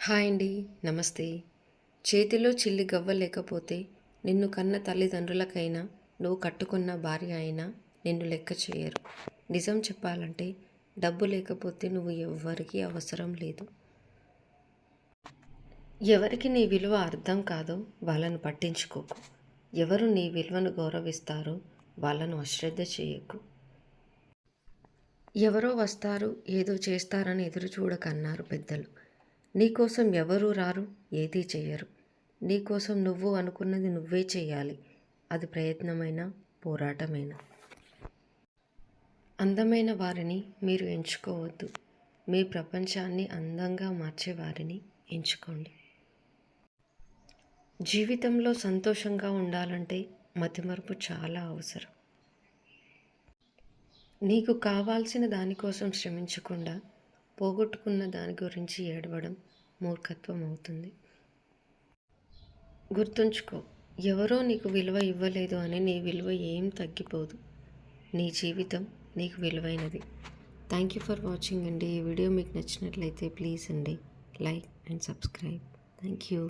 Hi అండి. నమస్తే. చేతిలో చిల్లి గవ్వ లేకపోతే నిన్ను కన్న తల్లిదండ్రులకైనా, నువ్వు కట్టుకున్న భార్య అయినా నిన్ను లెక్క చేయరు. నిజం చెప్పాలంటే డబ్బు లేకపోతే నువ్వు ఎవ్వరికీ అవసరం లేదు. ఎవరికి నీ విలువ అర్థం కాదో వాళ్ళను పట్టించుకోకు. ఎవరు నీ విలువను గౌరవిస్తారో వాళ్ళను అశ్రద్ధ చేయకు. ఎవరో వస్తారు, ఏదో చేస్తారని ఎదురు చూడకన్నారు పెద్దలు. నీకోసం ఎవరూ రారు, ఏదీ చెయ్యరు. నీకోసం నువ్వు అనుకున్నది నువ్వే చెయ్యాలి. అది ప్రయత్నమైనా, పోరాటమైనా. అందమైన వారిని మీరు ఎంచుకోవద్దు. మీ ప్రపంచాన్ని అందంగా మార్చే వారిని ఎంచుకోండి. జీవితంలో సంతోషంగా ఉండాలంటే మతిమరుపు చాలా అవసరం. నీకు కావాల్సిన దానికోసం శ్రమించకుండా పోగొట్టుకున్న దాని గురించి ఏడవడం మూర్ఖత్వం అవుతుంది. గుర్తుంచుకో, ఎవరో నీకు విలువ ఇవ్వలేదు అని నీ విలువ ఏం తగ్గిపోదు. నీ జీవితం నీకు విలువైనది. థ్యాంక్ యూ ఫర్ వాచింగ్ అండి. ఈ వీడియో మీకు నచ్చినట్లయితే ప్లీజ్ అండి like and subscribe. Thank you.